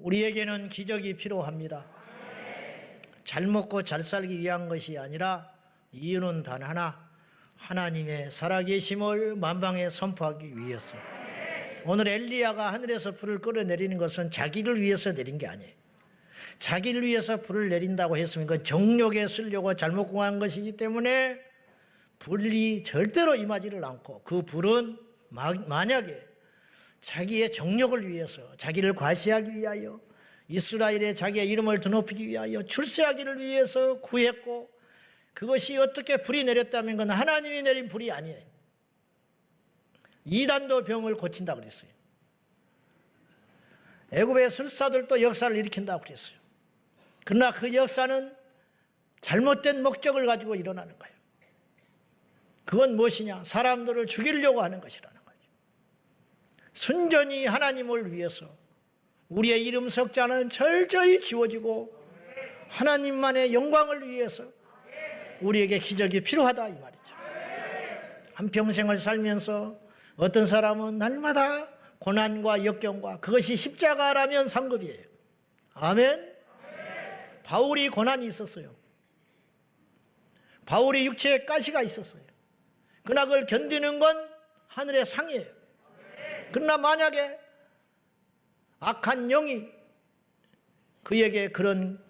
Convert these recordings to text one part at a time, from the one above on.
우리에게는 기적이 필요합니다. 잘 먹고 잘 살기 위한 것이 아니라 이유는 단 하나, 하나님의 살아계심을 만방에 선포하기 위해서. 오늘 엘리야가 하늘에서 불을 끌어내리는 것은 자기를 위해서 내린 게 아니에요. 자기를 위해서 불을 내린다고 했으면 그건 정욕에 쓰려고 잘못 구한 것이기 때문에 불이 절대로 임하지를 않고, 그 불은 만약에 자기의 정욕을 위해서, 자기를 과시하기 위하여, 이스라엘에 자기의 이름을 드높이기 위하여, 출세하기를 위해서 구했고, 그것이 어떻게 불이 내렸다면 그건 하나님이 내린 불이 아니에요. 이단도 병을 고친다고 그랬어요. 애굽의 술사들도 역사를 일으킨다고 그랬어요. 그러나 그 역사는 잘못된 목적을 가지고 일어나는 거예요. 그건 무엇이냐? 사람들을 죽이려고 하는 것이라는 거죠. 순전히 하나님을 위해서 우리의 이름 석자는 철저히 지워지고 하나님만의 영광을 위해서 우리에게 기적이 필요하다, 이 말이죠. 한평생을 살면서 어떤 사람은 날마다 고난과 역경과, 그것이 십자가라면 상급이에요. 아멘. 바울이 고난이 있었어요. 바울이 육체에 가시가 있었어요. 그러나 그걸 견디는 건 하늘의 상이에요. 그러나 만약에 악한 영이 그에게 그런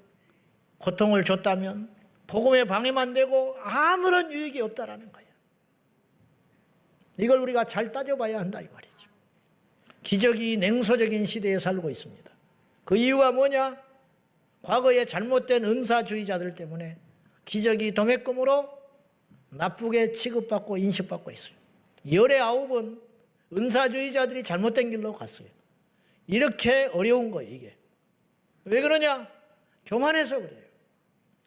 고통을 줬다면 복음에 방해만 되고 아무런 유익이 없다라는 거예요. 이걸 우리가 잘 따져봐야 한다, 이 말이죠. 기적이 냉소적인 시대에 살고 있습니다. 그 이유가 뭐냐? 과거에 잘못된 은사주의자들 때문에 기적이 도매금으로 나쁘게 취급받고 인식받고 있어요. 열의 9은 은사주의자들이 잘못된 길로 갔어요. 이렇게 어려운 거예요, 이게. 왜 그러냐? 교만해서 그래요.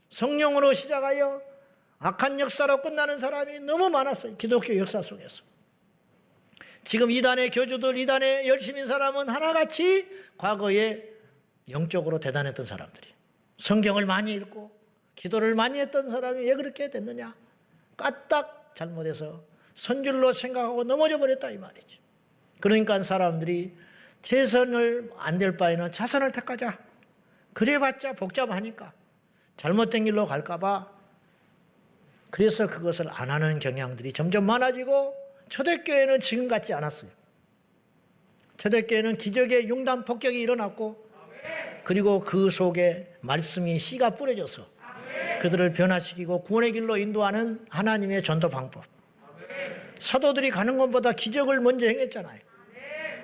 성령으로 시작하여 악한 역사로 끝나는 사람이 너무 많았어요, 기독교 역사 속에서. 지금 이단의 교주들, 이단의 열심인 사람은 하나같이 과거에 영적으로 대단했던 사람들이에요. 성경을 많이 읽고 기도를 많이 했던 사람이 왜 그렇게 됐느냐? 까딱 잘못해서 선줄로 생각하고 넘어져 버렸다, 이 말이죠. 그러니까 사람들이 최선을 안 될 바에는 차선을 택하자. 그래봤자 복잡하니까 잘못된 길로 갈까봐, 그래서 그것을 안 하는 경향들이 점점 많아지고, 초대교회는 지금 같지 않았어요. 초대교회는 기적의 융단 폭격이 일어났고, 그리고 그 속에 말씀이 씨가 뿌려져서 그들을 변화시키고 구원의 길로 인도하는 하나님의 전도 방법. 사도들이 가는 것보다 기적을 먼저 행했잖아요.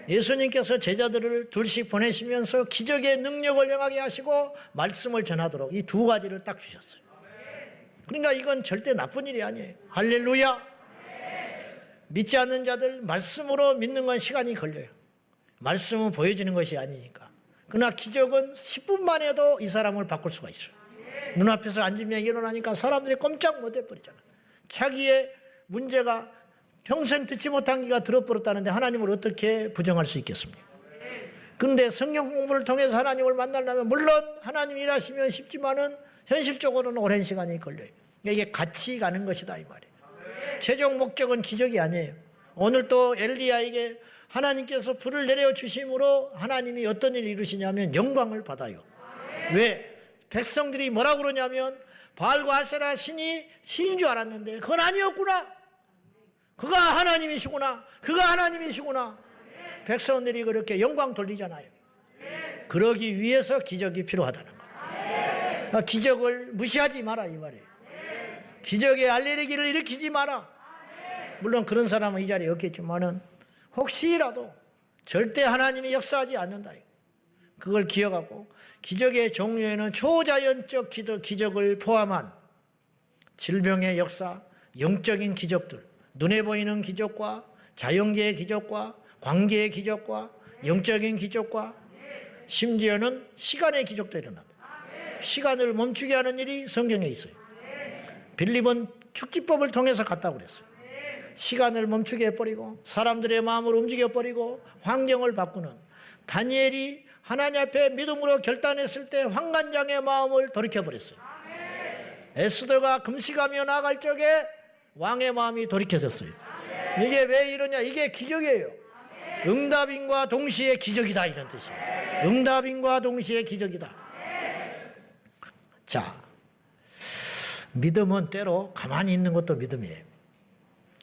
예수님께서 제자들을 둘씩 보내시면서 기적의 능력을 행하게 하시고 말씀을 전하도록 이 두 가지를 딱 주셨어요. 그러니까 이건 절대 나쁜 일이 아니에요. 할렐루야. 믿지 않는 자들, 말씀으로 믿는 건 시간이 걸려요. 말씀은 보여지는 것이 아니니까. 그러나 기적은 10분만 해도 이 사람을 바꿀 수가 있어요. 눈앞에서 앉으면 일어나니까 사람들이 꼼짝 못 해버리잖아요. 자기의 문제가 평생 듣지 못한 귀가 들어버렸다는데 하나님을 어떻게 부정할 수 있겠습니까? 그런데 성경 공부를 통해서 하나님을 만나려면 물론 하나님 일하시면 쉽지만은 현실적으로는 오랜 시간이 걸려요. 이게 같이 가는 것이다, 이 말이에요. 최종 목적은 기적이 아니에요. 오늘 또 엘리야에게 하나님께서 불을 내려주심으로 하나님이 어떤 일을 이루시냐면 영광을 받아요. 왜? 백성들이 뭐라고 그러냐면 바알과 아세라 신이 신인 줄 알았는데 그건 아니었구나. 그가 하나님이시구나. 그가 하나님이시구나. 백성들이 그렇게 영광 돌리잖아요. 그러기 위해서 기적이 필요하다는 거예요. 그러니까 기적을 무시하지 마라, 이 말이에요. 기적의 알레르기를 일으키지 마라. 물론 그런 사람은 이 자리에 없겠지만은 혹시라도 절대 하나님이 역사하지 않는다. 그걸 기억하고 기적의 종류에는 초자연적 기적을 포함한 질병의 역사, 영적인 기적들, 눈에 보이는 기적과 자연계의 기적과 관계의 기적과 영적인 기적과 심지어는 시간의 기적도 일어난다. 시간을 멈추게 하는 일이 성경에 있어요. 빌립은 축지법을 통해서 갔다고 그랬어요. 시간을 멈추게 해버리고 사람들의 마음을 움직여버리고 환경을 바꾸는, 다니엘이 하나님 앞에 믿음으로 결단했을 때 환관장의 마음을 돌이켜버렸어요. 에스더가 금식하며 나아갈 적에 왕의 마음이 돌이켜졌어요. 이게 왜 이러냐? 이게 기적이에요. 응답인과 동시에 기적이다, 이런 뜻이에요. 응답인과 동시에 기적이다. 자, 믿음은 때로 가만히 있는 것도 믿음이에요.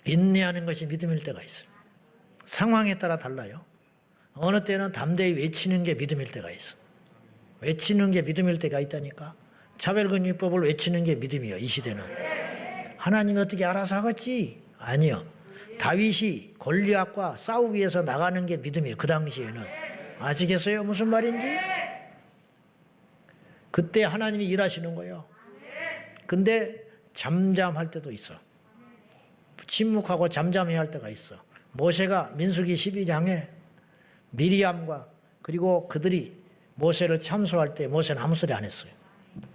인내하는 것이 믿음일 때가 있어요. 상황에 따라 달라요. 어느 때는 담대히 외치는 게 믿음일 때가 있어. 외치는 게 믿음일 때가 있다니까. 차별금융법을 외치는 게 믿음이에요. 이 시대는. 하나님이 어떻게 알아서 하겠지? 아니요. 다윗이 골리앗과 싸우기 위해서 나가는 게 믿음이에요. 그 당시에는. 아시겠어요? 무슨 말인지? 그때 하나님이 일하시는 거예요. 근데 잠잠할 때도 있어. 침묵하고 잠잠해야 할 때가 있어. 모세가 민수기 12장에 미리암과 그리고 그들이 모세를 참소할 때 모세는 아무 소리 안 했어요.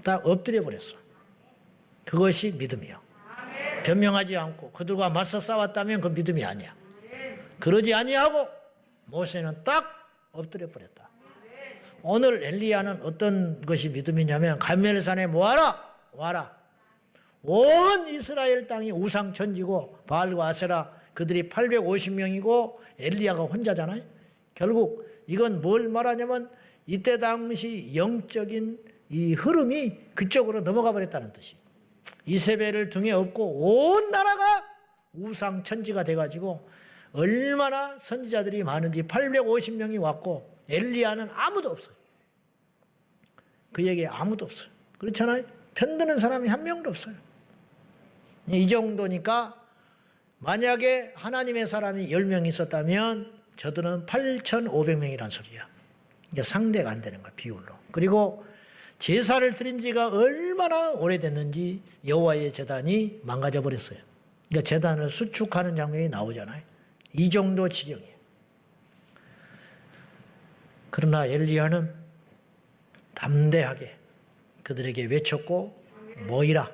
딱 엎드려 버렸어. 그것이 믿음이요. 변명하지 않고 그들과 맞서 싸웠다면 그 믿음이 아니야. 그러지 아니하고 모세는 딱 엎드려 버렸다. 오늘 엘리야는 어떤 것이 믿음이냐면 갈멜산에 모아라 와라. 온 이스라엘 땅이 우상 천지고 바알과 아세라 그들이 850명이고 엘리야가 혼자잖아요. 결국 이건 뭘 말하냐면 이때 당시 영적인 이 흐름이 그쪽으로 넘어가 버렸다는 뜻이. 이세벨을 등에 업고 온 나라가 우상 천지가 돼가지고 얼마나 선지자들이 많은지 850명이 왔고 엘리야는 아무도 없어요. 그에게 아무도 없어요. 그렇잖아요. 편드는 사람이 한 명도 없어요. 이 정도니까 만약에 하나님의 사람이 10명 있었다면 저들은 8,500명이란 소리야. 이게 상대가 안 되는 거야, 비율로. 그리고 제사를 드린 지가 얼마나 오래됐는지 여호와의 제단이 망가져 버렸어요. 그러니까 제단을 수축하는 장면이 나오잖아요. 이 정도 지경이에요. 그러나 엘리야는 담대하게 그들에게 외쳤고 모이라.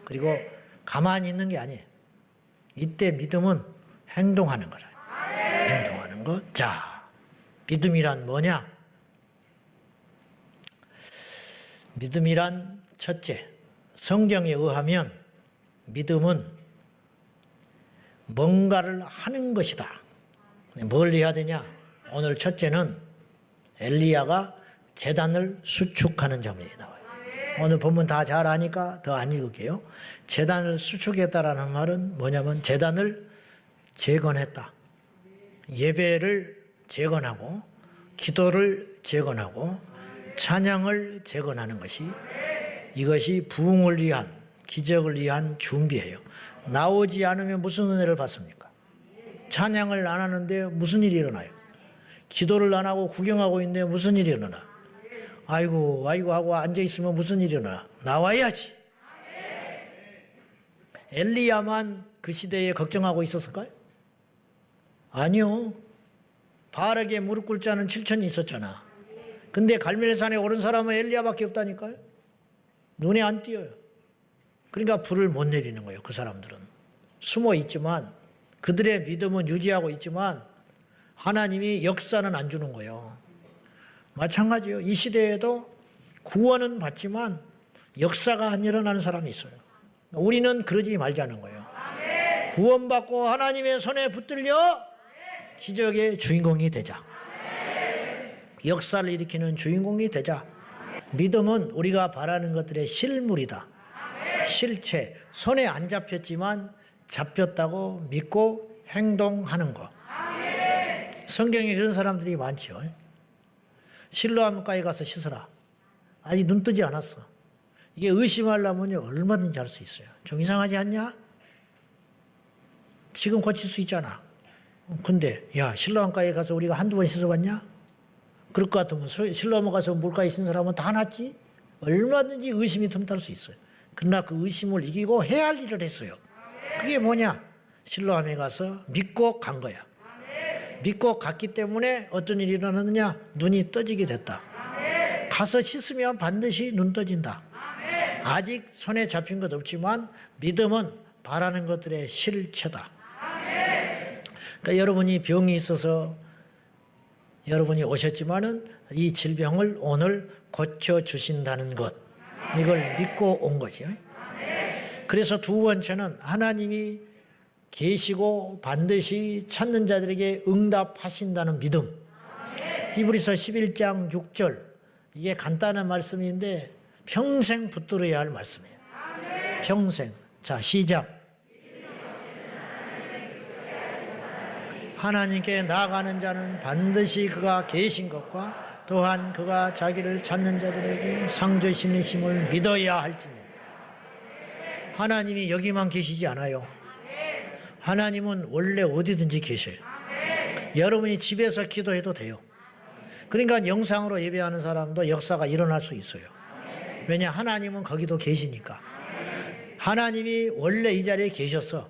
그리고 가만히 있는 게 아니에요. 이때 믿음은 행동하는 거라. 행동하는 것. 자, 믿음이란 뭐냐? 믿음이란 첫째, 성경에 의하면 믿음은 뭔가를 하는 것이다. 뭘 해야 되냐? 오늘 첫째는 엘리야가 제단을 수축하는 장면이 나와요. 오늘 본문 다 잘 아니까 더 안 읽을게요. 제단을 수축했다라는 말은 뭐냐면 제단을 재건했다. 예배를 재건하고 기도를 재건하고 찬양을 재건하는 것이 이것이 부흥을 위한 기적을 위한 준비예요. 나오지 않으면 무슨 은혜를 받습니까? 찬양을 안 하는데 무슨 일이 일어나요? 기도를 안 하고 구경하고 있는데 무슨 일이 일어나? 아이고 하고 앉아있으면 무슨 일이 일어나? 나와야지. 엘리야만 그 시대에 걱정하고 있었을까요? 아니요. 바알에게 무릎 꿇지 않은 7천이 있었잖아. 근데 갈멜산에 오른 사람은 엘리야밖에 없다니까요. 눈에 안 띄어요. 그러니까 불을 못 내리는 거예요. 그 사람들은 숨어 있지만 그들의 믿음은 유지하고 있지만 하나님이 역사는 안 주는 거예요. 마찬가지예요. 이 시대에도 구원은 받지만 역사가 안 일어나는 사람이 있어요. 우리는 그러지 말자는 거예요. 구원받고 하나님의 손에 붙들려 기적의 주인공이 되자. 역사를 일으키는 주인공이 되자. 믿음은 우리가 바라는 것들의 실물이다. 실체. 손에 안 잡혔지만 잡혔다고 믿고 행동하는 것. 성경에 이런 사람들이 많죠. 실로암가에 가서 씻어라. 아직 눈 뜨지 않았어. 이게 의심하려면 얼마든지 할 수 있어요. 좀 이상하지 않냐? 지금 고칠 수 있잖아. 근데 야 실로암가에 가서 우리가 한두 번 씻어봤냐? 그럴 것 같으면 실로암 가서 물가에 씻은 사람은 다 낫지? 얼마든지 의심이 틈탈 수 있어요. 그러나 그 의심을 이기고 해야 할 일을 했어요. 그게 뭐냐? 실로암에 가서 믿고 간 거야. 믿고 갔기 때문에 어떤 일이 일어났느냐? 눈이 떠지게 됐다. 가서 씻으면 반드시 눈 떠진다. 아직 손에 잡힌 것 없지만 믿음은 바라는 것들의 실체다. 그러니까 여러분이 병이 있어서 여러분이 오셨지만은 이 질병을 오늘 고쳐주신다는 것, 이걸 믿고 온 것이요. 그래서 두 번째는 하나님이 계시고 반드시 찾는 자들에게 응답하신다는 믿음. 히브리서 11장 6절. 이게 간단한 말씀인데 평생 붙들어야 할 말씀이에요. 평생. 자, 시작. 하나님께 나아가는 자는 반드시 그가 계신 것과 또한 그가 자기를 찾는 자들에게 상 주시심을 믿어야 할지니. 하나님이 여기만 계시지 않아요. 하나님은 원래 어디든지 계셔요. 여러분이 집에서 기도해도 돼요. 그러니까 영상으로 예배하는 사람도 역사가 일어날 수 있어요. 왜냐, 하나님은 거기도 계시니까. 하나님이 원래 이 자리에 계셨어.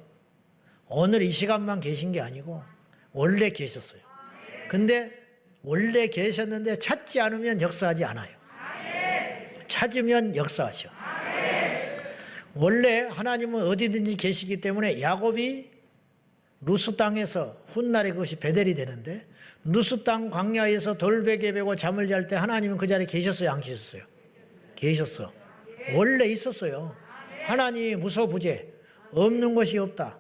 오늘 이 시간만 계신 게 아니고 원래 계셨어요. 근데 원래 계셨는데 찾지 않으면 역사하지 않아요. 찾으면 역사하셔. 원래 하나님은 어디든지 계시기 때문에 야곱이 루스 땅에서 훗날에 그것이 베델이 되는데, 루스 땅 광야에서 돌베개 베고 잠을 잘 때 하나님은 그 자리에 계셨어요, 안 계셨어요? 계셨어. 원래 있었어요. 하나님이 무소부재, 없는 것이 없다,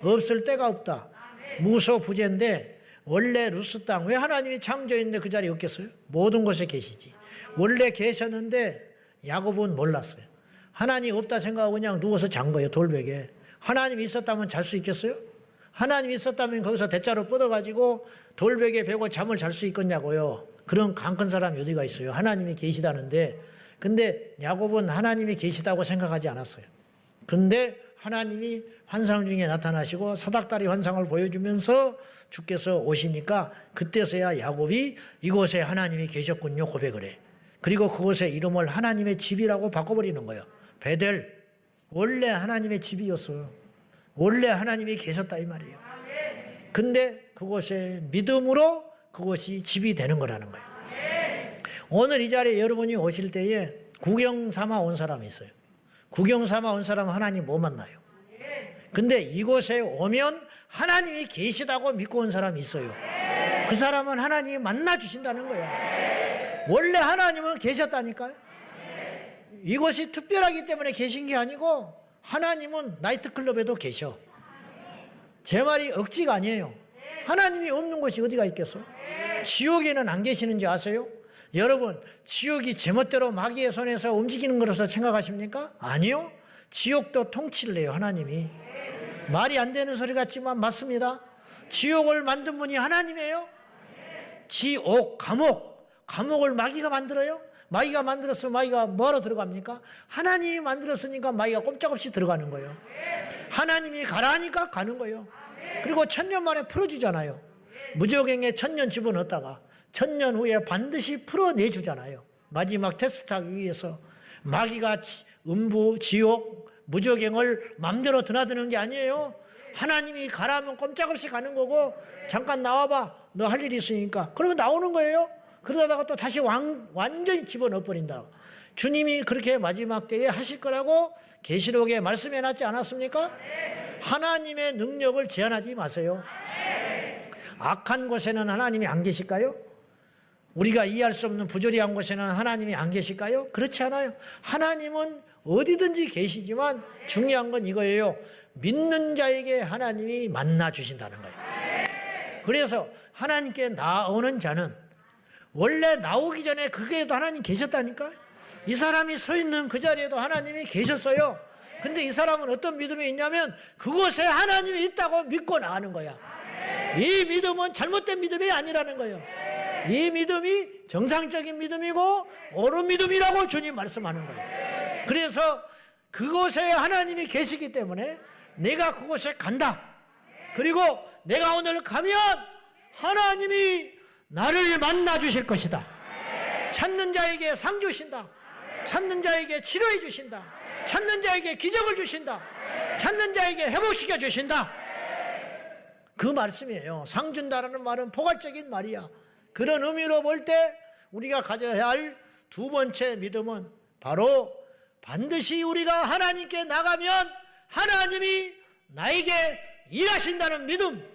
없을 때가 없다, 무소부재인데 원래 루스 땅, 왜 하나님이 창조했는데 그 자리에 없겠어요? 모든 곳에 계시지. 원래 계셨는데 야곱은 몰랐어요. 하나님 없다 생각하고 그냥 누워서 잔 거예요, 돌베개. 하나님이 있었다면 잘 수 있겠어요? 하나님이 있었다면 거기서 대자로 뻗어가지고 돌베개 베고 잠을 잘 수 있겠냐고요. 그런 강큰 사람이 어디가 있어요. 하나님이 계시다는데. 근데 야곱은 하나님이 계시다고 생각하지 않았어요. 근데 하나님이 환상 중에 나타나시고 사닥다리 환상을 보여주면서 주께서 오시니까 그때서야 야곱이 이곳에 하나님이 계셨군요 고백을 해. 그리고 그곳의 이름을 하나님의 집이라고 바꿔버리는 거예요. 베델. 원래 하나님의 집이었어요. 원래 하나님이 계셨다 이 말이에요. 근데 그곳에 믿음으로 그것이 집이 되는 거라는 거예요. 오늘 이 자리에 여러분이 오실 때에 구경 삼아 온 사람이 있어요. 구경 삼아 온 사람은 하나님 못 만나요. 근데 이곳에 오면 하나님이 계시다고 믿고 온 사람이 있어요. 그 사람은 하나님이 만나 주신다는 거예요. 원래 하나님은 계셨다니까요. 이것이 특별하기 때문에 계신 게 아니고 하나님은 나이트클럽에도 계셔. 제 말이 억지가 아니에요. 하나님이 없는 곳이 어디가 있겠어? 지옥에는 안 계시는지 아세요? 여러분, 지옥이 제멋대로 마귀의 손에서 움직이는 것으로 생각하십니까? 아니요. 지옥도 통치를 해요, 하나님이. 말이 안 되는 소리 같지만 맞습니다. 지옥을 만든 분이 하나님이에요. 지옥, 감옥을 마귀가 만들어요? 마귀가 만들었으면 마귀가 뭐하러 들어갑니까? 하나님이 만들었으니까 마귀가 꼼짝없이 들어가는 거예요. 하나님이 가라니까 가는 거예요. 그리고 1000년 만에 풀어주잖아요. 무적행에 1000년 집어넣었다가 1000년 후에 반드시 풀어내주잖아요. 마지막 테스트하기 위해서. 마귀가 음부, 지옥, 무적행을 맘대로 드나드는 게 아니에요. 하나님이 가라면 꼼짝없이 가는 거고, 잠깐 나와봐, 너 할 일이 있으니까. 그러면 나오는 거예요. 그러다가 또 다시 완전히 집어넣어버린다. 주님이 그렇게 마지막 때에 하실 거라고 계시록에 말씀해 놨지 않았습니까? 하나님의 능력을 제한하지 마세요. 악한 곳에는 하나님이 안 계실까요? 우리가 이해할 수 없는 부조리한 곳에는 하나님이 안 계실까요? 그렇지 않아요. 하나님은 어디든지 계시지만 중요한 건 이거예요. 믿는 자에게 하나님이 만나 주신다는 거예요. 그래서 하나님께 나오는 자는 원래 나오기 전에 그게도 하나님 계셨다니까. 이 사람이 서 있는 그 자리에도 하나님이 계셨어요. 근데 이 사람은 어떤 믿음이 있냐면 그곳에 하나님이 있다고 믿고 나가는 거야. 이 믿음은 잘못된 믿음이 아니라는 거예요. 이 믿음이 정상적인 믿음이고 옳은 믿음이라고 주님 말씀하는 거예요. 그래서 그곳에 하나님이 계시기 때문에 내가 그곳에 간다. 그리고 내가 오늘 가면 하나님이 나를 만나 주실 것이다. 찾는 자에게 상 주신다. 찾는 자에게 치료해 주신다. 찾는 자에게 기적을 주신다. 찾는 자에게 회복시켜 주신다. 그 말씀이에요. 상 준다라는 말은 포괄적인 말이야. 그런 의미로 볼 때 우리가 가져야 할 두 번째 믿음은 바로 반드시 우리가 하나님께 나가면 하나님이 나에게 일하신다는 믿음.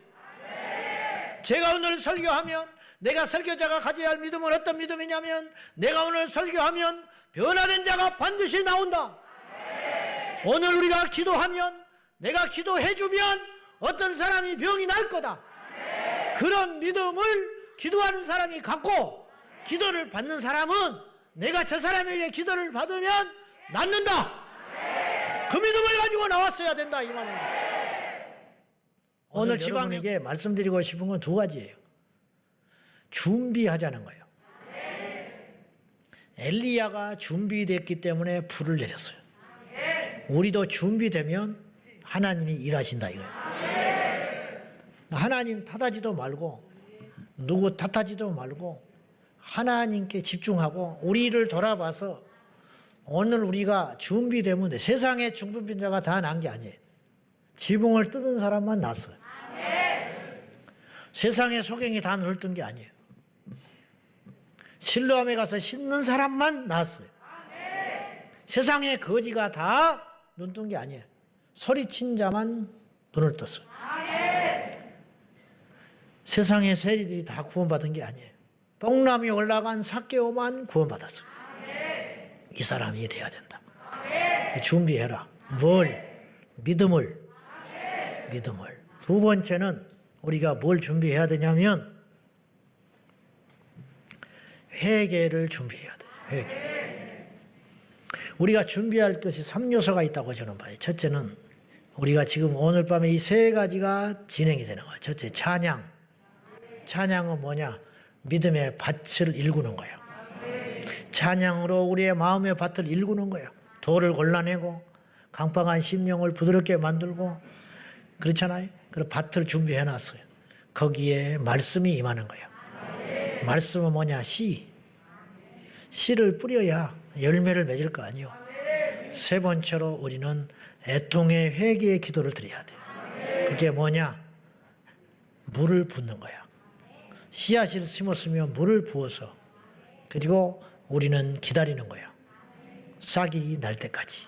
제가 오늘 설교하면 내가 설교자가 가져야 할 믿음은 어떤 믿음이냐면 내가 오늘 설교하면 변화된 자가 반드시 나온다. 오늘 우리가 기도하면 내가 기도해주면 어떤 사람이 병이 날 거다. 그런 믿음을 기도하는 사람이 갖고 기도를 받는 사람은 내가 저 사람에게 기도를 받으면 낫는다. 그 믿음을 가지고 나왔어야 된다 이 말이에요. 오늘 여러분에게 말씀드리고 싶은 건 두 가지예요. 준비하자는 거예요. 엘리야가 준비됐기 때문에 불을 내렸어요. 우리도 준비되면 하나님이 일하신다 이거예요. 하나님 탓하지도 말고 누구 탓하지도 말고 하나님께 집중하고 우리를 돌아봐서 오늘 우리가 준비되면 돼. 세상에 중풍병자가 다 난 게 아니에요. 지붕을 뜯은 사람만 났어요. 세상에 소경이 다 눈을 게 아니에요. 실로암에 가서 씻는 사람만 났어요. 세상에 거지가 다 눈 뜬 게 아니에요. 소리친 자만 눈을 떴어요. 세상의 세리들이 다 구원받은 게 아니에요. 뽕나무에 올라간 삭개오만 구원받았어요. 이 사람이 돼야 된다. 준비해라. 뭘? 믿음을. 두 번째는 우리가 뭘 준비해야 되냐면 회개를 준비해야 돼요. 회개. 우리가 준비할 것이 3요소가 있다고 저는 봐요. 첫째는 우리가 지금 오늘 밤에 이 세 가지가 진행이 되는 거예요. 첫째, 찬양. 찬양은 뭐냐? 믿음의 밭을 일구는 거예요. 찬양으로 우리의 마음의 밭을 일구는 거예요. 돌을 골라내고 강팍한 심령을 부드럽게 만들고 그렇잖아요. 그래서 밭을 준비해 놨어요. 거기에 말씀이 임하는 거예요. 말씀은 뭐냐? 씨를 뿌려야 열매를 맺을 거 아니요. 세 번째로 우리는 애통의 회개의 기도를 드려야 돼요. 그게 뭐냐? 물을 붓는 거야. 씨앗을 심었으면 물을 부어서 그리고 우리는 기다리는 거야. 싹이 날 때까지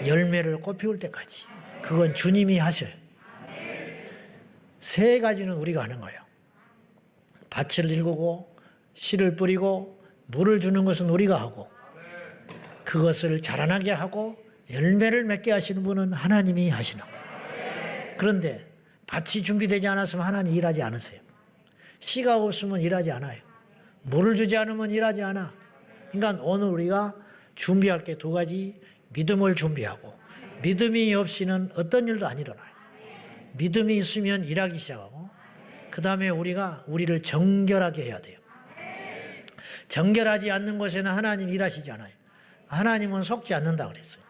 열매를 꽃피울 때까지 그건 주님이 하셔요. 세 가지는 우리가 하는 거예요. 밭을 일구고 씨를 뿌리고 물을 주는 것은 우리가 하고 그것을 자라나게 하고 열매를 맺게 하시는 분은 하나님이 하시는 거예요. 그런데 밭이 준비되지 않았으면 하나님 일하지 않으세요. 씨가 없으면 일하지 않아요. 물을 주지 않으면 일하지 않아. 그러니까 오늘 우리가 준비할 게 두 가지. 믿음을 준비하고 믿음이 없이는 어떤 일도 안 일어나요. 믿음이 있으면 일하기 시작하고 그 다음에 우리가 우리를 정결하게 해야 돼요. 정결하지 않는 곳에는 하나님 일하시지 않아요. 하나님은 속지 않는다 그랬어요.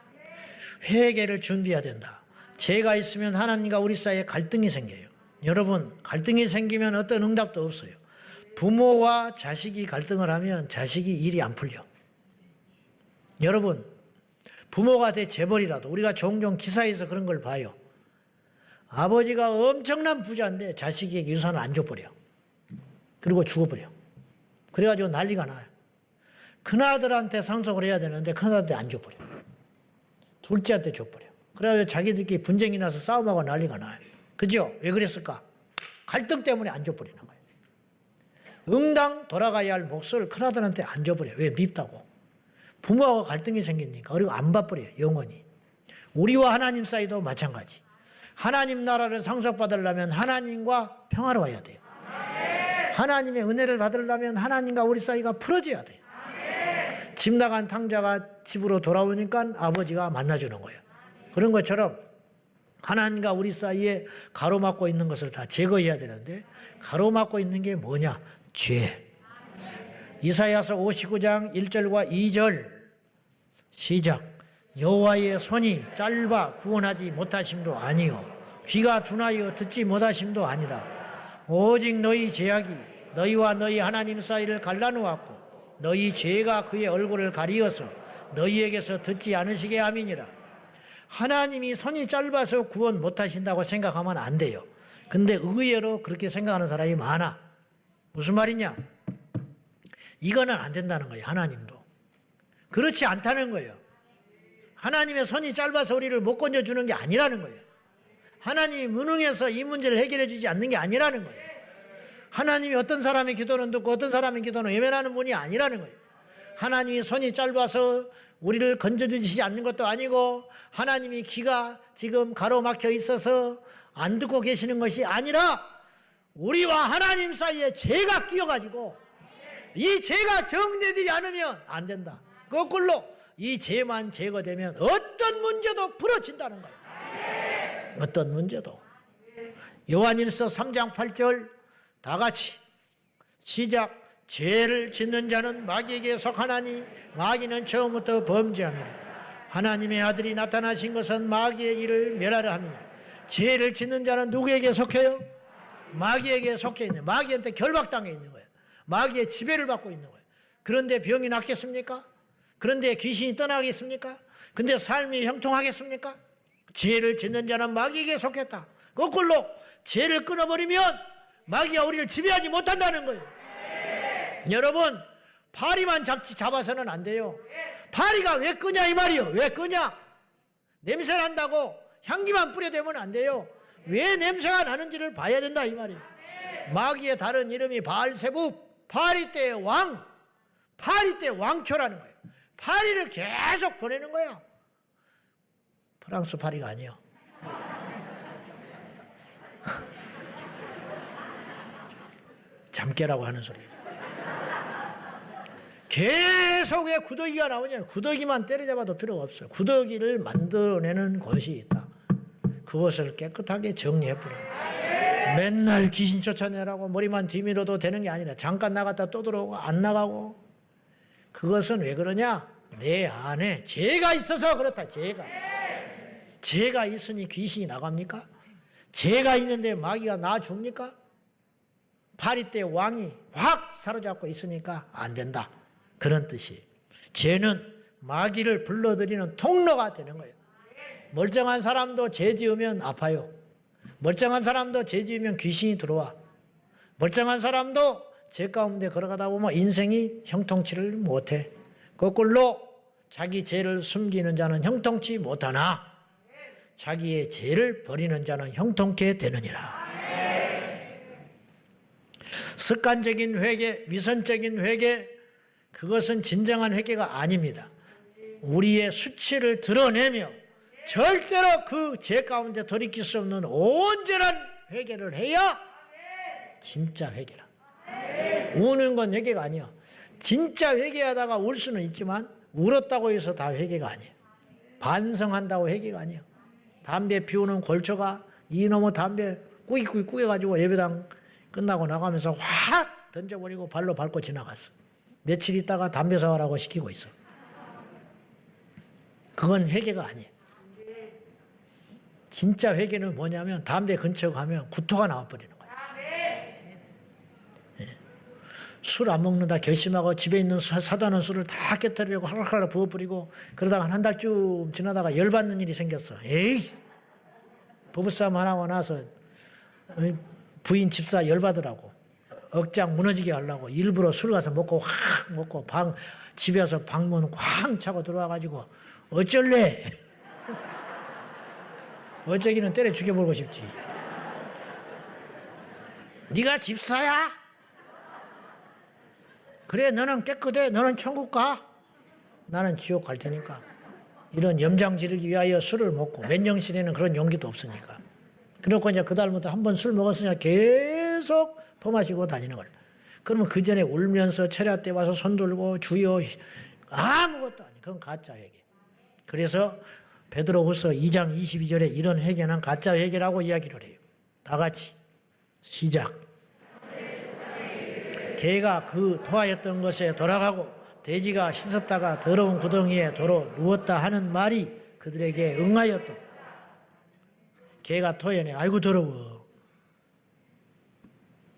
회개를 준비해야 된다. 죄가 있으면 하나님과 우리 사이에 갈등이 생겨요. 여러분, 갈등이 생기면 어떤 응답도 없어요. 부모와 자식이 갈등을 하면 자식이 일이 안 풀려. 여러분, 부모가 대 재벌이라도 우리가 종종 기사에서 그런 걸 봐요. 아버지가 엄청난 부자인데 자식에게 유산을 안 줘버려. 그리고 죽어버려. 그래가지고 난리가 나요. 큰아들한테 상속을 해야 되는데 큰아들한테 안 줘버려. 둘째한테 줘버려. 그래가지고 자기들끼리 분쟁이 나서 싸움하고 난리가 나요. 그죠? 왜 그랬을까? 갈등 때문에 안 줘버리는 거예요. 응당 돌아가야 할 몫을 큰아들한테 안 줘버려요. 왜? 밉다고. 부모하고 갈등이 생기니까. 그리고 안 받버려요. 영원히. 우리와 하나님 사이도 마찬가지. 하나님 나라를 상속받으려면 하나님과 평화로워야 돼요. 하나님의 은혜를 받으려면 하나님과 우리 사이가 풀어져야 돼요. 집 나간 탕자가 집으로 돌아오니까 아버지가 만나주는 거예요. 그런 것처럼 하나님과 우리 사이에 가로막고 있는 것을 다 제거해야 되는데 가로막고 있는 게 뭐냐? 죄. 이사야서 59장 1절과 2절 시작. 여호와의 손이 짧아 구원하지 못하심도 아니요 귀가 둔하여 듣지 못하심도 아니라 오직 너희 죄악이 너희와 너희 하나님 사이를 갈라놓았고 너희 죄가 그의 얼굴을 가리어서 너희에게서 듣지 않으시게 함이니라. 하나님이 손이 짧아서 구원 못하신다고 생각하면 안 돼요. 근데 의외로 그렇게 생각하는 사람이 많아. 무슨 말이냐? 이거는 안 된다는 거예요. 하나님도 그렇지 않다는 거예요. 하나님의 손이 짧아서 우리를 못 건져주는 게 아니라는 거예요. 하나님이 무능해서 이 문제를 해결해 주지 않는 게 아니라는 거예요. 하나님이 어떤 사람의 기도는 듣고 어떤 사람의 기도는 외면하는 분이 아니라는 거예요. 하나님이 손이 짧아서 우리를 건져주시지 않는 것도 아니고 하나님이 귀가 지금 가로막혀 있어서 안 듣고 계시는 것이 아니라 우리와 하나님 사이에 죄가 끼어가지고 이 죄가 정리되지 않으면 안 된다. 거꾸로 이 죄만 제거되면 어떤 문제도 풀어진다는 거예요. 어떤 문제도. 요한일서 3장 8절 다 같이 시작. 죄를 짓는 자는 마귀에게 속하나니 마귀는 처음부터 범죄함이라. 하나님의 아들이 나타나신 것은 마귀의 일을 멸하려 함이니라. 죄를 짓는 자는 누구에게 속해요? 마귀에게 속해 있는, 마귀한테 결박당해 있는 거예요. 마귀의 지배를 받고 있는 거예요. 그런데 병이 낫겠습니까? 그런데 귀신이 떠나겠습니까? 근데 삶이 형통하겠습니까? 죄를 짓는 자는 마귀에게 속했다. 거꾸로 죄를 끊어버리면 마귀가 우리를 지배하지 못한다는 거예요. 여러분, 파리만 잡아서는 안 돼요. 파리가 왜 끄냐 이 말이요. 왜 끄냐? 냄새 난다고 향기만 뿌려대면 안 돼요. 왜 냄새가 나는지를 봐야 된다 이 말이에요. 마귀의 다른 이름이 바알세붑, 파리떼의 왕, 파리떼 왕초라는 거예요. 파리를 계속 보내는 거예요. 프랑스 파리가 아니에요. 잠깨라고 하는 소리예요. 계속 왜 구더기가 나오냐. 구더기만 때려잡아도 필요가 없어요. 구더기를 만들어내는 것이 있다. 그것을 깨끗하게 정리해버려요. 맨날 귀신 쫓아내라고 머리만 뒤밀어도 되는 게 아니라 잠깐 나갔다 또 들어오고 안 나가고. 그것은 왜 그러냐? 내 안에 죄가 있어서 그렇다. 죄가 있으니 귀신이 나갑니까? 죄가 있는데 마귀가 나 줍니까? 파리떼 왕이 확 사로잡고 있으니까 안 된다. 그런 뜻이. 죄는 마귀를 불러들이는 통로가 되는 거예요. 멀쩡한 사람도 죄 지으면 아파요. 멀쩡한 사람도 죄 지으면 귀신이 들어와. 멀쩡한 사람도 죄 가운데 걸어가다 보면 인생이 형통치를 못해. 거꾸로 자기 죄를 숨기는 자는 형통치 못하나 자기의 죄를 버리는 자는 형통케 되느니라. 습관적인 회개, 위선적인 회개, 그것은 진정한 회개가 아닙니다. 우리의 수치를 드러내며 절대로 그 죄 가운데 돌이킬 수 없는 온전한 회개를 해야 진짜 회개라. 우는 건 회개가 아니야. 진짜 회개하다가 울 수는 있지만 울었다고 해서 다 회개가 아니에요. 반성한다고 회개가 아니에요. 담배 피우는 골초가 이놈의 담배 꾸깃꾸깃 꾸겨가지고 예배당 끝나고 나가면서 확 던져버리고 발로 밟고 지나갔어. 며칠 있다가 담배 사와라고 시키고 있어. 그건 회개가 아니에요. 진짜 회개는 뭐냐면 담배 근처 가면 구토가 나와버리는 거예요. 술 안 먹는다 결심하고 집에 있는 사다는 술을 다 깨뜨리고 할랄할랄 부어버리고 그러다가 한 달쯤 지나다가 열받는 일이 생겼어. 에이, 부부싸움 하고 나서 부인 집사 열받으라고 억장 무너지게 하려고 일부러 술 가서 먹고 확 먹고 집에서 방문 쾅 차고 들어와가지고 어쩔래? 어쩌기는 때려 죽여버리고 싶지. 네가 집사야? 그래, 너는 깨끗해. 너는 천국 가. 나는 지옥 갈 테니까. 이런 염장 지르기 위하여 술을 먹고 맨정신에는 그런 용기도 없으니까. 그렇고 이제 그다음부터 한 번 술 먹었으니까 계속 퍼마시고 다니는 거예요. 그러면 그 전에 울면서 철야 때 와서 손 들고 주여 아무것도 아니. 그건 가짜 회개. 그래서 베드로후서 2장 22절에 이런 회개는 가짜 회개라고 이야기를 해요. 다 같이 시작. 개가 그 토하였던 것에 돌아가고 돼지가 씻었다가 더러운 구덩이에 도로 누웠다 하는 말이 그들에게 응하였다. 개가 토해내. 아이고 더러워.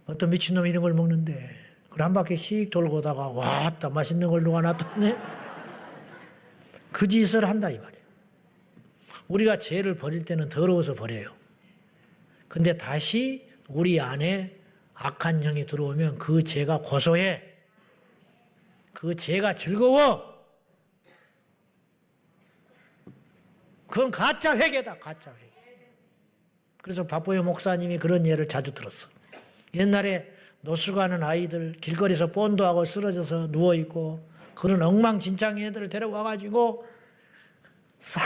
어떤 미친놈이 이런 걸 먹는데 그걸 한 바퀴 씩 돌고 오다가 왔다 맛있는 걸 누가 놔뒀네. 그 짓을 한다 이 말이에요. 우리가 죄를 버릴 때는 더러워서 버려요. 근데 다시 우리 안에 악한 영이 들어오면 그 죄가 고소해. 그 죄가 즐거워. 그건 가짜 회개다. 가짜 회개. 그래서 박보영 목사님이 그런 예를 자주 들었어. 옛날에 노숙하는 아이들 길거리에서 본도하고 쓰러져서 누워있고 그런 엉망진창의 애들을 데려와가지고 싹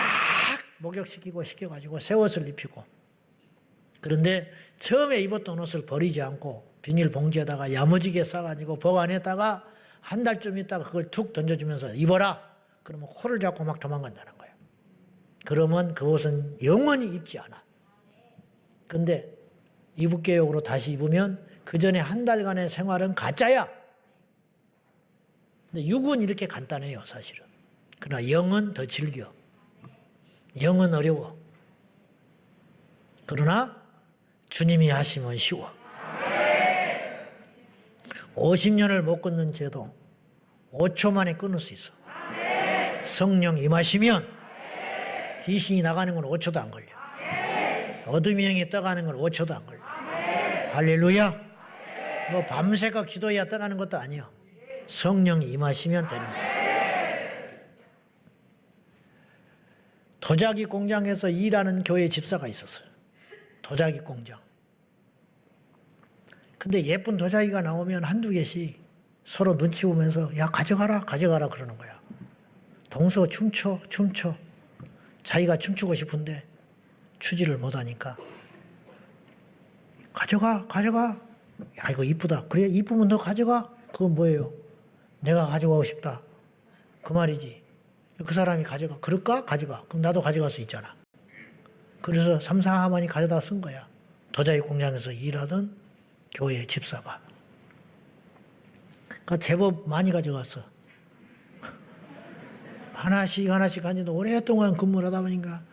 목욕시키고 시켜가지고 새 옷을 입히고 그런데 처음에 입었던 옷을 버리지 않고 비닐봉지에다가 야무지게 싸가지고 보관했다가 한 달쯤 있다가 그걸 툭 던져주면서 입어라. 그러면 코를 잡고 막 도망간다는 거예요. 그러면 그 옷은 영원히 입지 않아. 근데 이북개역으로 다시 입으면 그 전에 한 달간의 생활은 가짜야. 근데 육은 이렇게 간단해요, 사실은. 그러나 영은 더 질겨. 영은 어려워. 그러나 주님이 하시면 쉬워. 50년을 못 끊는 죄도 5초 만에 끊을 수 있어. 성령 임하시면 귀신이 나가는 건 5초도 안 걸려. 어둠이 영이 떠가는 건 5초도 안 걸려. 할렐루야. 뭐 밤새가 기도해야 떠나는 것도 아니야. 성령이 임하시면 되는 거야. 도자기 공장에서 일하는 교회 집사가 있었어요. 도자기 공장. 근데 예쁜 도자기가 나오면 한두 개씩 서로 눈치 보면서 야 가져가라 가져가라 그러는 거야. 동서 춤춰. 자기가 춤추고 싶은데 추지를 못하니까 가져가. 야 이거 이쁘다. 그래 이쁘면 너 가져가. 그건 뭐예요? 내가 가져가고 싶다. 그 말이지. 그 사람이 가져가. 그럴까? 가져가. 그럼 나도 가져갈 수 있잖아. 그래서 3, 4하만이 가져다 쓴 거야. 도자기 공장에서 일하던 교회 집사가. 그러니까 제법 많이 가져갔어. 하나씩 가지고 오랫동안 근무를 하다 보니까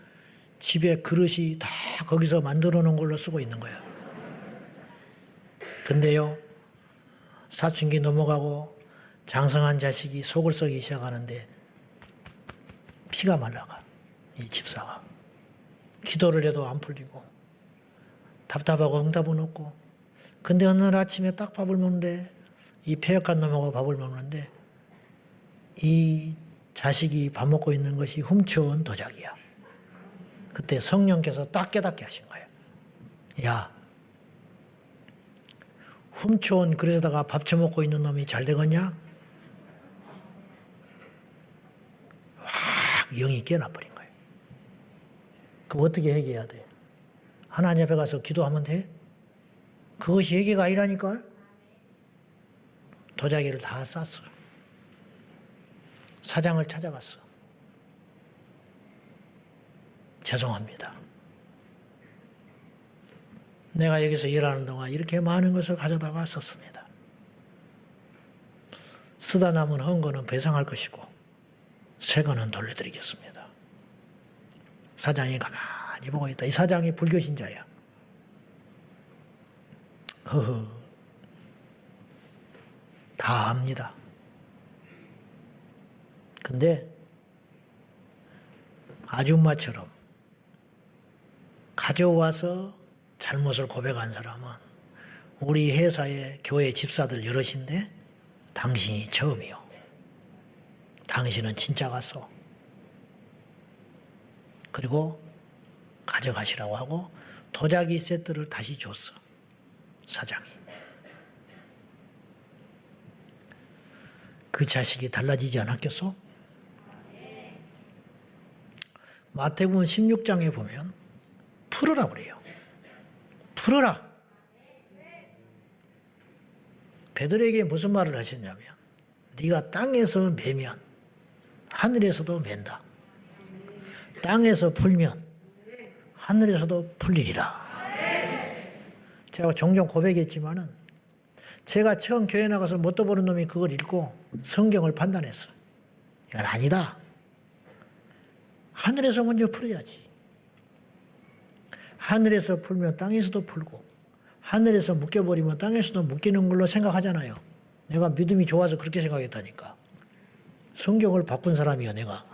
집에 그릇이 다 거기서 만들어 놓은 걸로 쓰고 있는 거야. 근데요, 사춘기 넘어가고 장성한 자식이 속을 썩기 시작하는데 피가 말라가, 이 집사가. 기도를 해도 안 풀리고 답답하고 응답은 없고. 근데 어느 날 아침에 딱 밥을 먹는데 이 폐역한 놈하고 밥을 먹는데 이 자식이 밥 먹고 있는 것이 훔쳐온 도자기야. 그때 성령께서 딱 깨닫게 하신 거예요. 야, 훔쳐온 그릇에다가 밥 처먹고 있는 놈이 잘 되겠냐? 확 영이 깨어나버린 거예요. 그럼 어떻게 회개해야 돼? 하나님 앞에 가서 기도하면 돼? 그것이 회개가 아니라니까? 도자기를 다 쌌어. 사장을 찾아갔어. 죄송합니다. 내가 여기서 일하는 동안 이렇게 많은 것을 가져다가 썼습니다. 쓰다 남은 헌거는 배상할 것이고 새 거는 돌려드리겠습니다. 사장이 가만히 보고 있다. 이 사장이 불교 신자야. 다 압니다. 근데 아줌마처럼 가져와서 잘못을 고백한 사람은 우리 회사의 교회 집사들 여럿인데 당신이 처음이요. 당신은 진짜 갔어. 그리고 가져가시라고 하고 도자기 세트를 다시 줬어. 사장이. 그 자식이 달라지지 않았겠어? 마태복음 16장에 보면 풀어라 그래요. 풀어라. 베드로에게 무슨 말을 하셨냐면 네가 땅에서 매면 하늘에서도 맨다. 땅에서 풀면 하늘에서도 풀리리라. 제가 종종 고백했지만은 제가 처음 교회 나가서 뭣도 모르는 놈이 그걸 읽고 성경을 판단했어. 이건 아니다. 하늘에서 먼저 풀어야지. 하늘에서 풀면 땅에서도 풀고 하늘에서 묶여버리면 땅에서도 묶이는 걸로 생각하잖아요. 내가 믿음이 좋아서 그렇게 생각했다니까. 성경을 바꾼 사람이야 내가.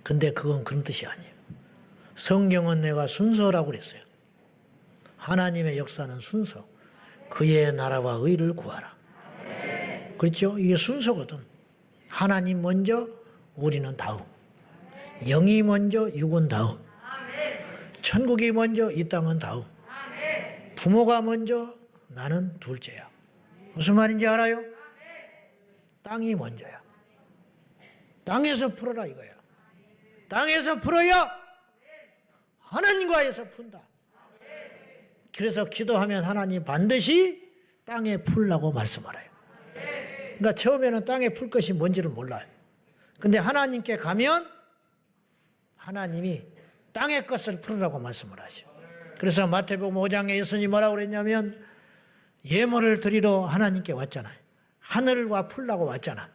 근데 그건 그런 뜻이 아니에요. 성경은 내가 순서라고 그랬어요. 하나님의 역사는 순서. 그의 나라와 의를 구하라. 그렇죠? 이게 순서거든. 하나님 먼저, 우리는 다음. 영이 먼저, 육은 다음. 천국이 먼저, 이 땅은 다음. 부모가 먼저, 나는 둘째야. 무슨 말인지 알아요? 땅이 먼저야. 땅에서 풀어라 이거야. 땅에서 풀어야 하나님과에서 푼다. 그래서 기도하면 하나님 반드시 땅에 풀라고 말씀하래요. 그러니까 처음에는 땅에 풀 것이 뭔지를 몰라요. 근데 하나님께 가면 하나님이 땅의 것을 풀으라고 말씀을 하셔. 그래서 마태복음 5장에 예수님이 뭐라고 그랬냐면 예물을 드리러 하나님께 왔잖아요. 하늘과 풀라고 왔잖아.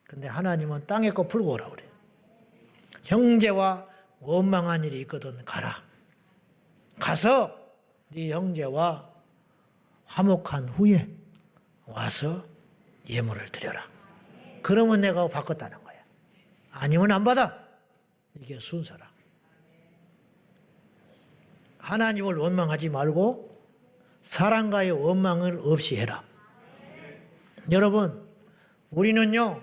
근데 하나님은 땅의 거 풀고 오라고 그래. 형제와 원망한 일이 있거든 가라. 가서 네 형제와 화목한 후에 와서 예물을 드려라. 그러면 내가 바꿨다는 거야. 아니면 안 받아. 이게 순서라. 하나님을 원망하지 말고 사람과의 원망을 없이 해라. 여러분, 우리는요,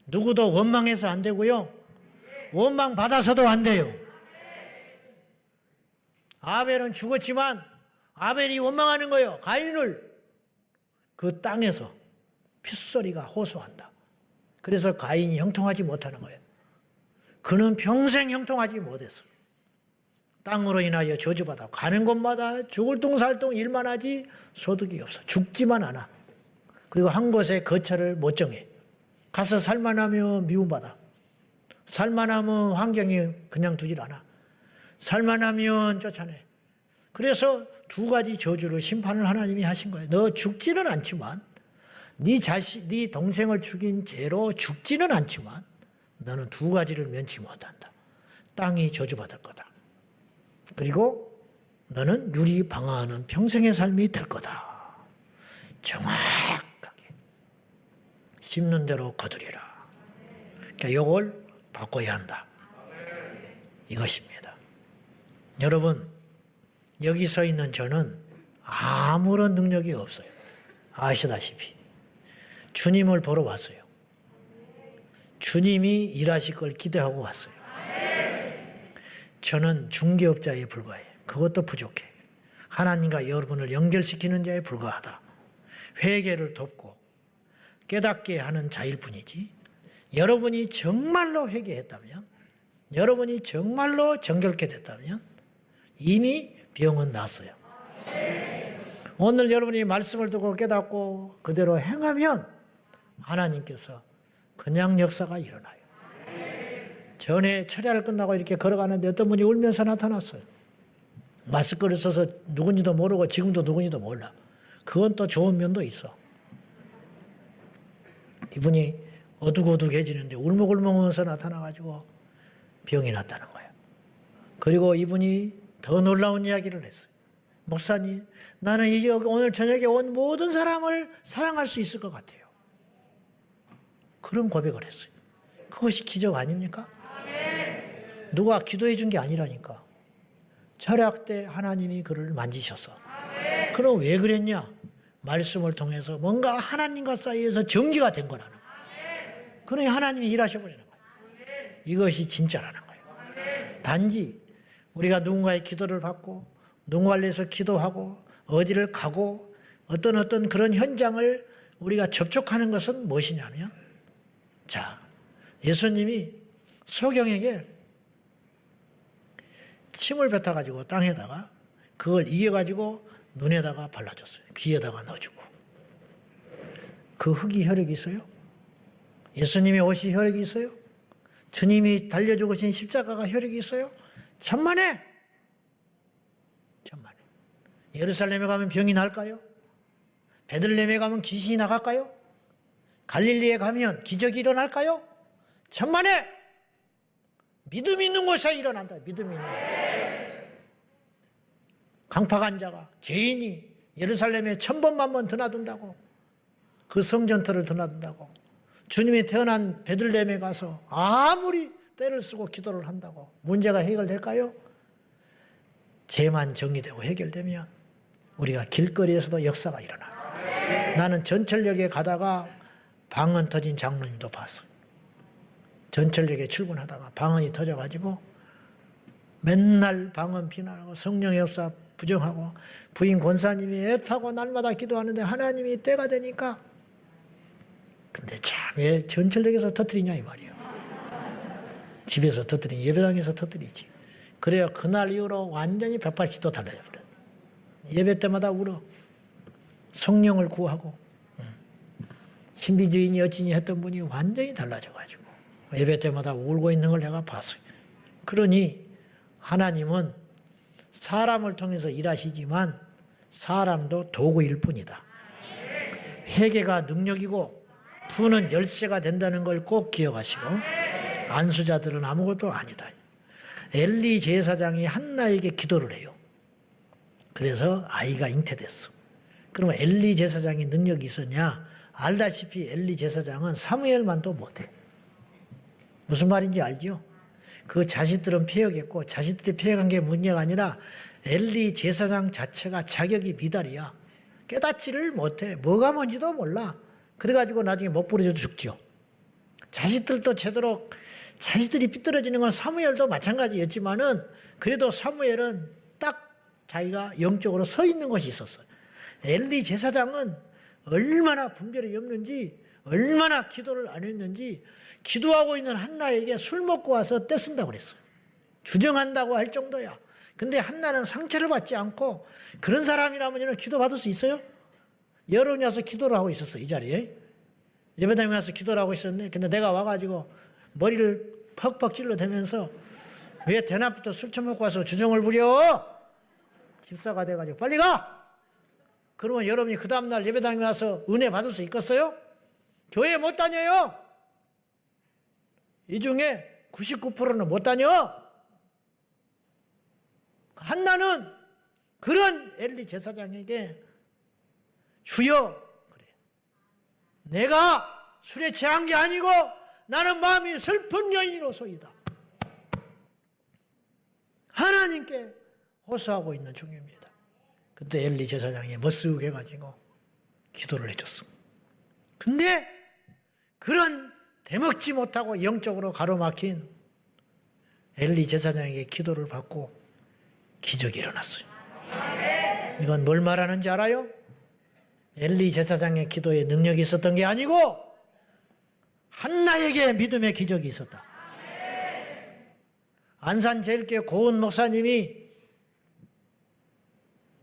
누구도 원망해서 안 되고요, 원망 받아서도 안 돼요. 아벨은 죽었지만 아벨이 원망하는 거예요. 가인을 그 땅에서 핏소리가 호소한다. 그래서 가인이 형통하지 못하는 거예요. 그는 평생 형통하지 못했어. 땅으로 인하여 저주받아 가는 곳마다 죽을 둥살둥 일만 하지 소득이 없어. 죽지만 않아. 그리고 한 곳에 거처를 못 정해. 가서 살만하면 미움받아. 살만하면 환경이 그냥 두질 않아. 살만하면 쫓아내. 그래서 두 가지 저주를 심판을 하나님이 하신 거예요. 너 죽지는 않지만, 네 동생을 죽인 죄로 죽지는 않지만 너는 두 가지를 면치 못한다. 땅이 저주받을 거다. 그리고 너는 유리 방황하는 평생의 삶이 될 거다. 정확하게 심는 대로 거두리라. 그러니까 이걸 바꿔야 한다. 이것입니다. 여러분, 여기 서 있는 저는 아무런 능력이 없어요. 아시다시피 주님을 보러 왔어요. 주님이 일하실 걸 기대하고 왔어요. 저는 중개업자에 불과해. 그것도 부족해. 하나님과 여러분을 연결시키는 자에 불과하다. 회개를 돕고 깨닫게 하는 자일 뿐이지, 여러분이 정말로 회개했다면, 여러분이 정말로 정결케 됐다면 이미 병은 났어요. 오늘 여러분이 말씀을 듣고 깨닫고 그대로 행하면 하나님께서 그냥 역사가 일어나요. 전에 철야를 끝나고 이렇게 걸어가는데 어떤 분이 울면서 나타났어요. 마스크를 써서 누군지도 모르고 지금도 누군지도 몰라. 그건 또 좋은 면도 있어. 이분이 어둑어둑해지는데 울먹울먹하면서 나타나가지고 병이 났다는 거예요. 그리고 이분이 더 놀라운 이야기를 했어요. 목사님, 나는 이제 오늘 저녁에 온 모든 사람을 사랑할 수 있을 것 같아요. 그런 고백을 했어요. 그것이 기적 아닙니까? 누가 기도해 준 게 아니라니까. 철학 때 하나님이 그를 만지셔서. 그럼 왜 그랬냐? 말씀을 통해서 뭔가 하나님과 사이에서 정지가 된 거라는 거예요. 그러니 하나님이 일하셔버리는 거예요. 이것이 진짜라는 거예요. 단지 우리가 누군가의 기도를 받고 누군가를 위해서 기도하고 어디를 가고 어떤 그런 현장을 우리가 접촉하는 것은 무엇이냐면, 자, 예수님이 소경에게 침을 뱉어가지고 땅에다가 그걸 이겨가지고 눈에다가 발라줬어요. 귀에다가 넣어주고. 그 흙이 혈액이 있어요? 예수님의 옷이 혈액이 있어요? 주님이 달려 죽으신 십자가가 혈액이 있어요? 천만에! 천만에. 예루살렘에 가면 병이 날까요? 베들레헴에 가면 귀신이 나갈까요? 갈릴리에 가면 기적이 일어날까요? 천만에! 믿음이 있는 곳에 일어난다. 믿음이 있는 곳에. 강팍한 자가, 죄인이 예루살렘에 1000번만 드나든다고, 그 성전터를 드나든다고, 주님이 태어난 베들레헴에 가서 아무리 때를 쓰고 기도를 한다고 문제가 해결될까요? 죄만 정리되고 해결되면 우리가 길거리에서도 역사가 일어나요. 나는 전철역에 가다가 방언 터진 장로님도 봤어요. 전철역에 출근하다가 방언이 터져가지고 맨날 방언 비난하고 성령의 역사 부정하고 부인 권사님이 애타고 날마다 기도하는데 하나님이 때가 되니까, 근데 참 왜 전철역에서 터뜨리냐 이 말이에요. 집에서 터뜨리니 예배당에서 터뜨리지. 그래요. 그날 이후로 완전히 180도 달라져버려요. 예배 때마다 울어. 성령을 구하고. 신비주의니 어찌니 했던 분이 완전히 달라져가지고 예배 때마다 울고 있는 걸 내가 봤어요. 그러니 하나님은 사람을 통해서 일하시지만 사람도 도구일 뿐이다. 회개가 능력이고 부는 열쇠가 된다는 걸 꼭 기억하시고 안수자들은 아무것도 아니다. 엘리 제사장이 한나에게 기도를 해요. 그래서 아이가 잉태됐어. 그러면 엘리 제사장이 능력이 있었냐? 알다시피 엘리 제사장은 사무엘만도 못해. 무슨 말인지 알죠? 그 자식들은 폐역했고 자식들이 폐역한 게 문제가 아니라 엘리 제사장 자체가 자격이 미달이야. 깨닫지를 못해. 뭐가 뭔지도 몰라. 그래가지고 나중에 못 부러져 죽죠. 자식들도 제대로 자식들이 삐뚤어지는 건 사무엘도 마찬가지였지만은 그래도 사무엘은 딱 자기가 영적으로 서 있는 것이 있었어요. 엘리 제사장은 얼마나 분별이 없는지 얼마나 기도를 안 했는지 기도하고 있는 한나에게 술 먹고 와서 떼쓴다고 그랬어요. 주정한다고 할 정도야. 근데 한나는 상처를 받지 않고 그런 사람이라면 기도 받을 수 있어요? 여론이 와서 기도를 하고 있었어. 이 자리에. 예배당에 와서 기도를 하고 있었는데 근데 내가 와가지고 머리를 퍽퍽 찔러대면서 왜 대낮부터 술 처먹고 와서 주정을 부려? 집사가 돼가지고 빨리 가! 그러면 여러분이 그 다음날 예배당에 와서 은혜 받을 수 있겠어요? 교회 못 다녀요. 이 중에 99%는 못 다녀. 한나는 그런 엘리 제사장에게 주여 그래. 내가 술에 취한 게 아니고 나는 마음이 슬픈 여인으로서이다. 하나님께 호소하고 있는 중입니다. 그때 엘리 제사장이 멋쓰고 해가지고 기도를 해줬어. 근데 그런 대먹지 못하고 영적으로 가로막힌 엘리 제사장에게 기도를 받고 기적이 일어났어요. 이건 뭘 말하는지 알아요? 엘리 제사장의 기도에 능력이 있었던 게 아니고 한나에게 믿음의 기적이 있었다. 안산 제일교회 고은 목사님이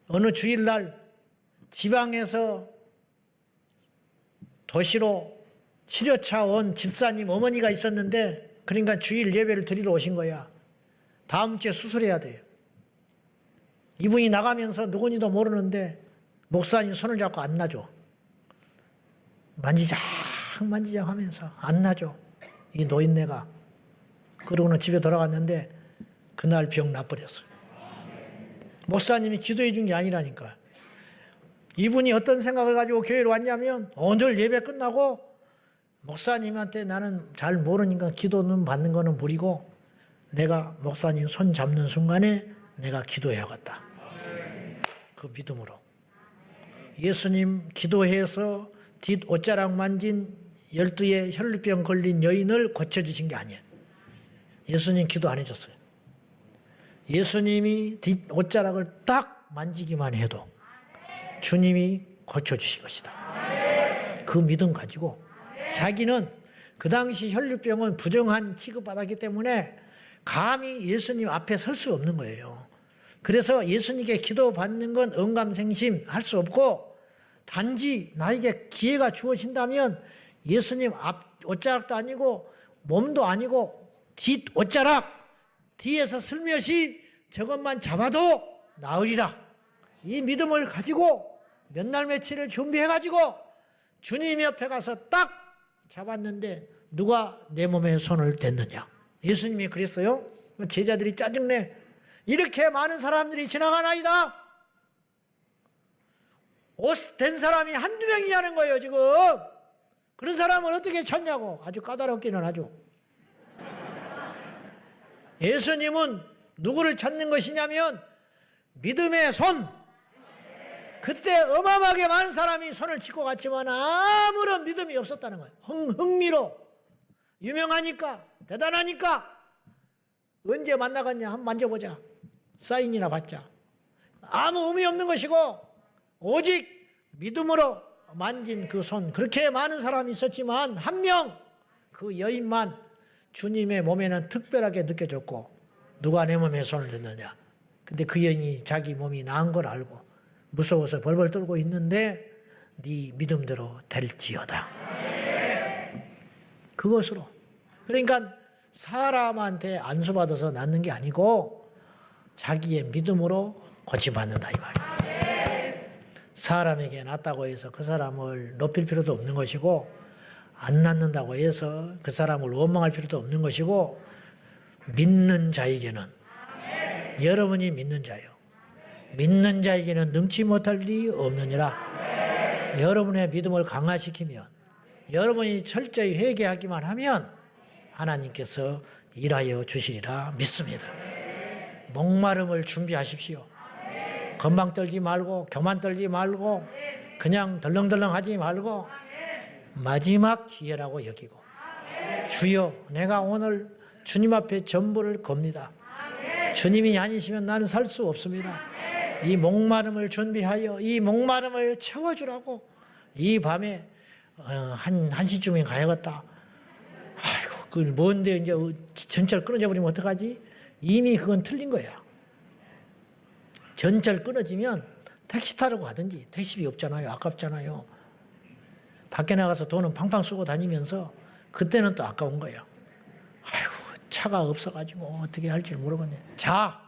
어느 주일날 지방에서 도시로 치료차 온 집사님 어머니가 있었는데 그러니까 주일 예배를 드리러 오신 거야. 다음 주에 수술해야 돼요. 이분이 나가면서 누군지도 모르는데 목사님 손을 잡고 안 놔줘. 만지작 하면서 안 놔줘. 이 노인네가. 그러고는 집에 돌아갔는데 그날 병 나버렸어요. 목사님이 기도해 준 게 아니라니까. 이분이 어떤 생각을 가지고 교회로 왔냐면 오늘 예배 끝나고 목사님한테 나는 잘 모르니까 기도는 받는 거는 무리고 내가 목사님 손 잡는 순간에 내가 기도해야겠다. 그 믿음으로. 예수님 기도해서 뒷옷자락 만진 12의 혈루병 걸린 여인을 고쳐주신 게 아니에요. 예수님 기도 안 해줬어요. 예수님이 뒷옷자락을 딱 만지기만 해도 주님이 고쳐주실 것이다. 그 믿음 가지고 자기는 그 당시 혈루병은 부정한 취급받았기 때문에 감히 예수님 앞에 설 수 없는 거예요. 그래서 예수님께 기도받는 건 언감생심 할 수 없고 단지 나에게 기회가 주어진다면 예수님 앞 옷자락도 아니고 몸도 아니고 뒷 옷자락 뒤에서 슬며시 저것만 잡아도 나으리라. 이 믿음을 가지고 몇 날 며칠을 준비해가지고 주님 옆에 가서 딱 잡았는데 누가 내 몸에 손을 댔느냐. 예수님이 그랬어요. 제자들이 짜증내. 이렇게 많은 사람들이 지나가나이다. 옷 된 사람이 한두 명이냐는 거예요 지금. 그런 사람을 어떻게 찾냐고. 아주 까다롭기는 하죠. 예수님은 누구를 찾는 것이냐면 믿음의 손. 그때 어마어마하게 많은 사람이 손을 짚고 갔지만 아무런 믿음이 없었다는 거예요. 흥미로 유명하니까 대단하니까 언제 만나갔냐 한번 만져보자. 사인이나 받자. 아무 의미 없는 것이고 오직 믿음으로 만진 그 손. 그렇게 많은 사람이 있었지만 한 명 그 여인만 주님의 몸에는 특별하게 느껴졌고 누가 내 몸에 손을 댔느냐. 근데 그 여인이 자기 몸이 나은 걸 알고 무서워서 벌벌 떨고 있는데 네 믿음대로 될지어다. 그것으로. 그러니까 사람한테 안수받아서 낫는 게 아니고 자기의 믿음으로 고침받는다 이 말이에요. 사람에게 낫다고 해서 그 사람을 높일 필요도 없는 것이고 안 낫는다고 해서 그 사람을 원망할 필요도 없는 것이고 믿는 자에게는 여러분이 믿는 자요. 믿는 자에게는 능치 못할 일이 없느니라. 여러분의 믿음을 강화시키면 여러분이 철저히 회개하기만 하면 하나님께서 일하여 주시리라 믿습니다. 목마름을 준비하십시오. 건방 떨지 말고 교만 떨지 말고 그냥 덜렁덜렁 하지 말고 마지막 기회라고 여기고 주여 내가 오늘 주님 앞에 전부를 겁니다. 주님이 아니시면 나는 살 수 없습니다. 이 목마름을 준비하여 이 목마름을 채워주라고 이 밤에 한 시쯤에 가야겠다. 아이고 그 뭔데 이제 전철 끊어져 버리면 어떡하지? 이미 그건 틀린 거야. 전철 끊어지면 택시 타려고 하든지 택시비 없잖아요. 아깝잖아요. 밖에 나가서 돈은 팡팡 쓰고 다니면서 그때는 또 아까운 거예요. 아이고 차가 없어가지고 어떻게 할지 모르겠네. 자.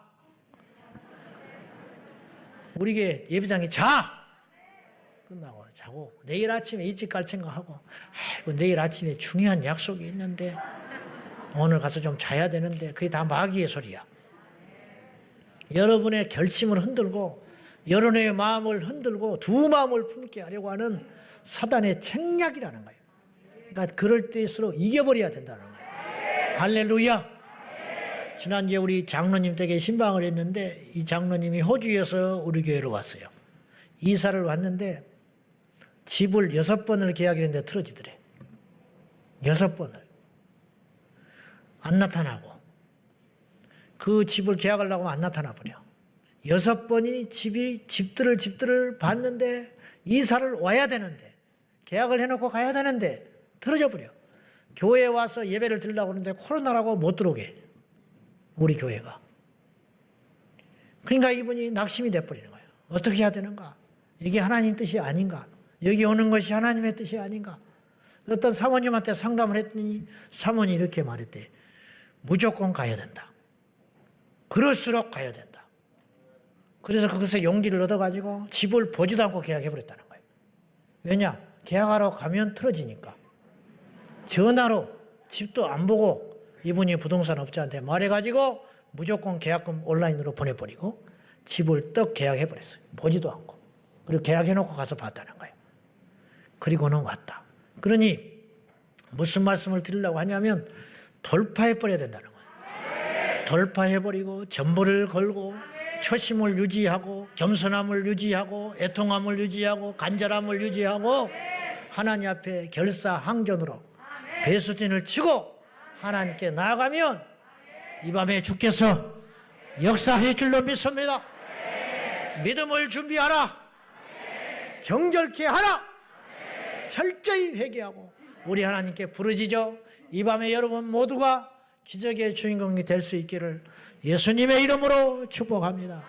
우리 교회 예배장에 자. 끝나고 자고 내일 아침에 일찍 갈 생각하고 아이고 내일 아침에 중요한 약속이 있는데 오늘 가서 좀 자야 되는데 그게 다 마귀의 소리야. 여러분의 결심을 흔들고 여러분의 마음을 흔들고 두 마음을 품게 하려고 하는 사단의 책략이라는 거예요. 그러니까 그럴 때일수록 이겨버려야 된다는 거예요. 할렐루야. 지난주에 우리 장로님 댁에 신방을 했는데 이 장로님이 호주에서 우리 교회로 왔어요. 이사를 왔는데 집을 6번을 계약했는데 틀어지더래. 6번을. 안 나타나고 그 집을 계약하려고 하면 안 나타나 버려. 6번이 집들을 봤는데 이사를 와야 되는데 계약을 해놓고 가야 되는데 틀어져 버려. 교회에 와서 예배를 드리려고 하는데 코로나라고 못 들어오게. 우리 교회가. 그러니까 이분이 낙심이 돼버리는 거예요. 어떻게 해야 되는가? 이게 하나님 뜻이 아닌가? 여기 오는 것이 하나님의 뜻이 아닌가? 어떤 사모님한테 상담을 했더니 사모님이 이렇게 말했대. 무조건 가야 된다. 그럴수록 가야 된다. 그래서 거기서 용기를 얻어가지고 집을 보지도 않고 계약해버렸다는 거예요. 왜냐? 계약하러 가면 틀어지니까. 전화로 집도 안 보고 이분이 부동산 업자한테 말해가지고 무조건 계약금 온라인으로 보내버리고 집을 떡 계약해버렸어요. 보지도 않고. 그리고 계약해놓고 가서 봤다는 거예요. 그리고는 왔다. 그러니 무슨 말씀을 드리려고 하냐면 돌파해버려야 된다는 거예요. 돌파해버리고 전부를 걸고 초심을 유지하고 겸손함을 유지하고 애통함을 유지하고 간절함을 유지하고 하나님 앞에 결사항전으로 배수진을 치고 하나님께 나아가면 이 밤에 주께서 역사하실 줄로 믿습니다. 믿음을 준비하라. 정결케 하라. 철저히 회개하고 우리 하나님께 부르짖어 이 밤에 여러분 모두가 기적의 주인공이 될 수 있기를 예수님의 이름으로 축복합니다.